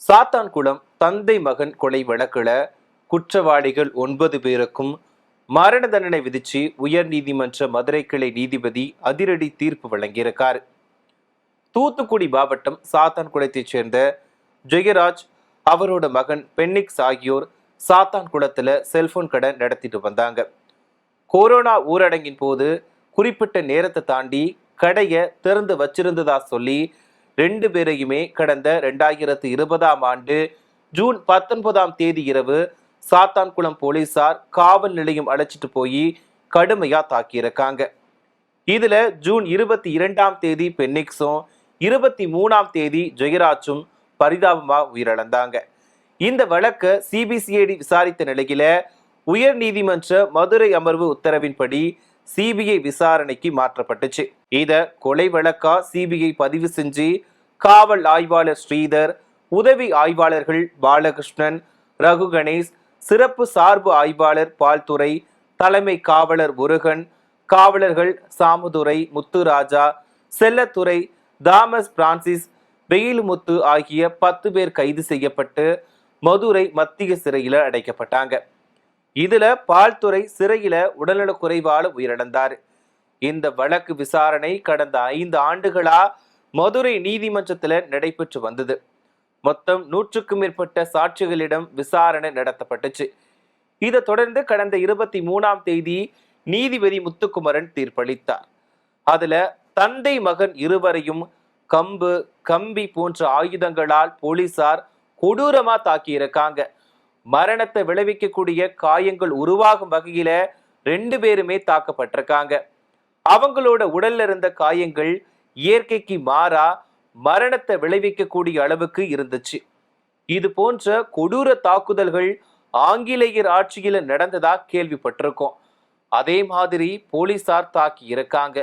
சாத்தான்குளம் தந்தை மகன் கொலை வழக்குல குற்றவாளிகள் 9 பேருக்கும் மரண தண்டனை விதிச்சு உயர் நீதிமன்ற மதுரை கிளை நீதிபதி அதிரடி தீர்ப்பு வழங்கியிருக்காரு. தூத்துக்குடி மாவட்டம் சாத்தான்குளத்தைச் சேர்ந்த ஜெயராஜ், அவரோட மகன் பென்னிக்ஸ் ஆகியோர் சாத்தான்குளத்துல செல்போன் கடை நடத்திட்டு வந்தாங்க. கொரோனா ஊரடங்கின் போது குறிப்பிட்ட நேரத்தை தாண்டி கடையை திறந்து வச்சிருந்ததா சொல்லி 2 பேரையுமே கடந்த 2020ஆம் ஆண்டு ஜூன் 19ஆம் தேதி இரவு சாத்தான்குளம் போலீசார் காவல் நிலையம் அழைச்சிட்டு போய் கடுமையா தாக்கியிருக்காங்க. இதுல ஜூன் 22ஆம் தேதி பென்னிக்ஸும் 23ஆம் தேதி ஜெயராஜும் பரிதாபமா உயிரிழந்தாங்க. இந்த வழக்கை சிபிசிஐடி விசாரித்த நிலையில உயர் நீதிமன்ற மதுரை அமர்வு உத்தரவின்படி சிபிஐ விசாரணைக்கு மாற்றப்பட்டுச்சு. இத கொலை வழக்கா சிபிஐ பதிவு செஞ்சு காவல் ஆய்வாளர் ஸ்ரீதர், உதவி ஆய்வாளர்கள் பாலகிருஷ்ணன், ரகு கணேஷ், சிறப்பு சார்பு ஆய்வாளர் பால்துறை, தலைமை காவலர் முருகன், காவலர்கள் சாமுதுரை, முத்துராஜா, செல்லத்துறை, தாமஸ் பிரான்சிஸ், வெயிலுமுத்து ஆகிய 10 பேர் கைது செய்யப்பட்டு மதுரை மத்திய சிறையில அடைக்கப்பட்டாங்க. இதுல பால்துறை சிறையில உடல்நலக் குறைவால உயிரிழந்தார். இந்த வழக்கு விசாரணை கடந்த 5 ஆண்டுகளா மதுரை நீதிமன்றத்துல நடைபெற்று வந்தது. மொத்தம் 100க்கும் மேற்பட்ட சாட்சிகளிடம் விசாரணை நடத்தப்பட்டுச்சு. இதை தொடர்ந்து கடந்த 23ஆம் தேதி நீதிபதி முத்துக்குமரன் தீர்ப்பளித்தார். அதுல தந்தை மகன் இருவரையும் கம்பு, கம்பி போன்ற ஆயுதங்களால் போலீசார் கொடூரமா தாக்கியிருக்காங்க. மரணத்தை விளைவிக்கக்கூடிய காயங்கள் உருவாகும் வகையில 2 பேருமே தாக்கப்பட்டிருக்காங்க. அவங்களோட உடல்ல இருந்த காயங்கள் இயற்கைக்கு மாறா மரணத்தை விளைவிக்கக்கூடிய அளவுக்கு இருந்துச்சு. இது போன்ற கொடூர தாக்குதல்கள் ஆங்கிலேயர் ஆட்சியில நடந்ததா கேள்விப்பட்டிருக்கோம். அதே மாதிரி போலீசார் தாக்கி இருக்காங்க.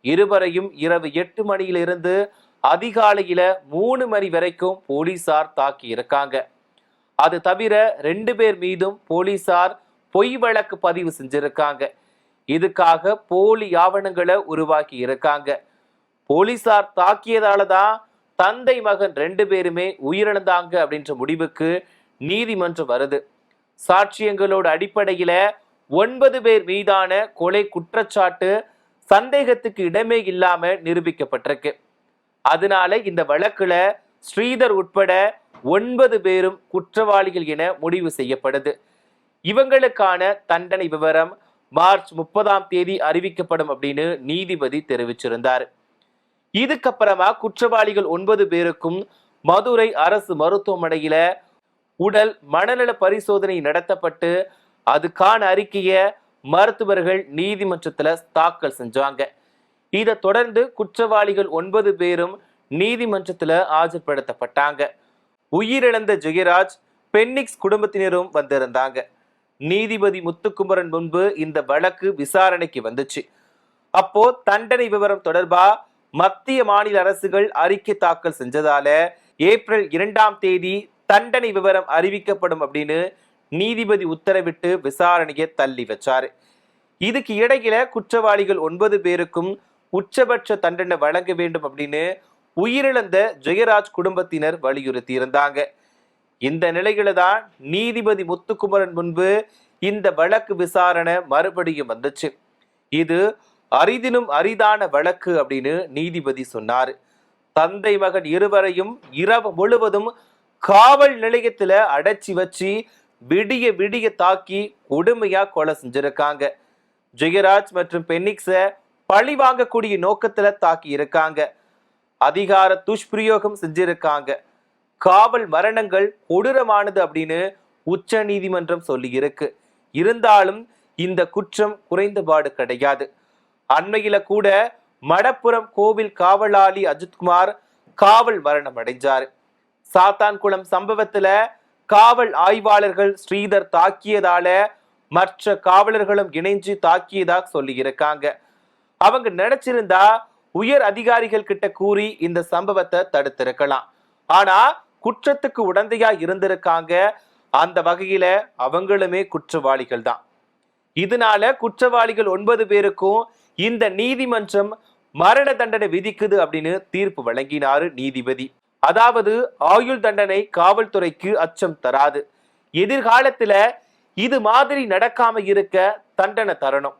இருவரையும் இரவு 8 மணியிலிருந்து அதிகாலையில 3 மணி வரைக்கும் போலீசார் தாக்கி இருக்காங்க. அது தவிர 2 பேர் மீதும் போலீசார் பொய் வழக்கு பதிவு செஞ்சிருக்காங்க. இதுக்காக போலி ஆவணங்களை உருவாக்கி இருக்காங்க. போலீசார் தாக்கியதால தான் தந்தை மகன் 2 பேருமே உயிரிழந்தாங்க அப்படின்ற முடிவுக்கு நீதிமன்றம் வருது. சாட்சியங்களோட அடிப்படையில 9 பேர் மீதான கொலை குற்றச்சாட்டு சந்தேகத்துக்கு இடமே இல்லாம நிரூபிக்கப்பட்டிருக்கு. அதனால இந்த வழக்குல ஸ்ரீதர் உட்பட 9 பேரும் குற்றவாளிகள் என முடிவு செய்யப்படுது. இவங்களுக்கான தண்டனை விவரம் மார்ச் 30ஆம் தேதி அறிவிக்கப்படும் அப்படின்னு நீதிபதி தெரிவிச்சிருந்தார். இதுக்கப்புறமா குற்றவாளிகள் 9 பேருக்கும் மதுரை அரசு மருத்துவமனையில உடல் மனநல பரிசோதனை நடத்தப்பட்டு அதுக்கான அறிக்கையை மருத்துவர்கள் நீதிமன்றத்துல தாக்கல் செஞ்சாங்க. இதை தொடர்ந்து குற்றவாளிகள் 9 பேரும் நீதிமன்றத்துல ஆஜர்படுத்தப்பட்டாங்க. உயிரிழந்த ஜெயராஜ், பென்னிக்ஸ் குடும்பத்தினரும் வந்திருந்தாங்க. நீதிபதி முத்துக்குமரன் முன்பு இந்த வழக்கு விசாரணைக்கு வந்துச்சு. அப்போ தண்டனை விவரம் தொடர்பா மத்திய மாநில அரசுகள் அறிக்கை தாக்கல் செஞ்சதால ஏப்ரல் 2ஆம் தேதி தண்டனை விவரம் அறிவிக்கப்படும் அப்படின்னு நீதிபதி உத்தரவிட்டு விசாரணையை தள்ளி வச்சாரு. இதுக்கு இடையில குற்றவாளிகள் 9 பேருக்கும் உச்சபட்ச தண்டனை வழங்க வேண்டும் அப்படின்னு உயிரிழந்த ஜெயராஜ் குடும்பத்தினர் வலியுறுத்தி இருந்தாங்க. இந்த நிலையில தான் நீதிபதி முத்துக்குமரன் முன்பு இந்த வழக்கு விசாரணை மறுபடியும் வந்துச்சு. இது அரிதினும் அரிதான வழக்கு அப்படின்னு நீதிபதி சொன்னாரு. தந்தை மகன் இருவரையும் இரவு முழுவதும் காவல் நிலையத்துல அடைச்சி வச்சு விடிய விடிய தாக்கி கொடுமையா கொலை செஞ்சிருக்காங்க. ஜெயராஜ் மற்றும் பென்னிக்ஸ பழி வாங்கக்கூடிய நோக்கத்துல தாக்கி இருக்காங்க. அதிகார துஷ்பிரயோகம் செஞ்சிருக்காங்க. காவல் மரணங்கள் கொடூரமானது அப்படின்னு உச்ச நீதிமன்றம் சொல்லி இருக்கு. இருந்தாலும் இந்த குற்றம் குறைந்தபாடு கிடையாது. அண்மையில கூட மடப்புறம் கோவில் காவலாளி அஜித்குமார் காவல் மரணம் அடைஞ்சாரு. சாத்தான்குளம் சம்பவத்துல காவல் ஆய்வாளர்கள் ஸ்ரீதர் தாக்கியதால மற்ற காவலர்களும் இணைஞ்சு தாக்கியதாக சொல்லி இருக்காங்க. அவங்க நினைச்சிருந்தா உயர் அதிகாரிகள் கிட்ட கூறி இந்த சம்பவத்தை தடுத்திருக்கலாம். ஆனா குற்றத்துக்கு உடந்தையா இருந்திருக்காங்க. அந்த வகையில அவங்களுமே குற்றவாளிகள் தான். இதனால குற்றவாளிகள் 9 பேருக்கும் இந்த நீதிமன்றம் மரண தண்டனை விதிக்குது அப்படின்னு தீர்ப்பு வழங்கினாரு நீதிபதி. அதாவது ஆயுள் தண்டனை காவல்துறைக்கு அச்சம் தராது. எதிர்காலத்துல இது மாதிரி நடக்காம இருக்க தண்டனை தரணும்.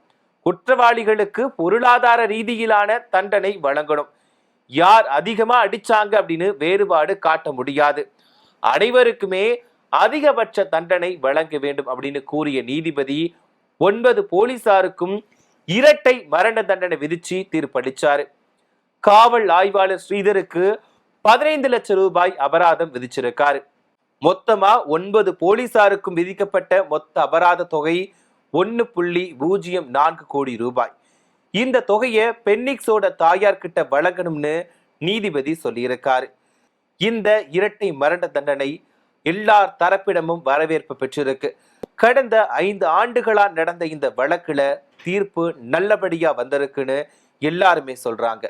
குற்றவாளிகளுக்கு பொருளாதார ரீதியிலான தண்டனை வழங்கணும். யார் அதிகமா அடிச்சாங்க அப்படின்னு வேறுபாடு காட்ட முடியாது. அனைவருக்குமே அதிகபட்ச தண்டனை வழங்க வேண்டும் அப்படின்னு கூறிய நீதிபதி 9 போலீசாருக்கும் இரட்டை மரண தண்டனை விதிச்சு தீர்ப்பளிச்சாரு. காவல் ஆய்வாளர் ஸ்ரீதருக்கு 15 லட்சம் ரூபாய் அபராதம் விதிச்சிருக்காரு. மொத்தமா 9 போலீசாருக்கும் விதிக்கப்பட்ட மொத்த அபராத தொகை 1.04 கோடி ரூபாய். இந்த தொகையை பென்னிக்ஸோட தாயார் கிட்ட வழங்கணும்னு நீதிபதி சொல்லியிருக்காரு. இந்த இரட்டை மரண தண்டனை எல்லார் தரப்பிடமும் வரவேற்பு பெற்றிருக்கு. கடந்த 5 ஆண்டுகளா நடந்த இந்த வழக்குல தீர்ப்பு நல்லபடியா வந்திருக்குன்னு எல்லாருமே சொல்றாங்க.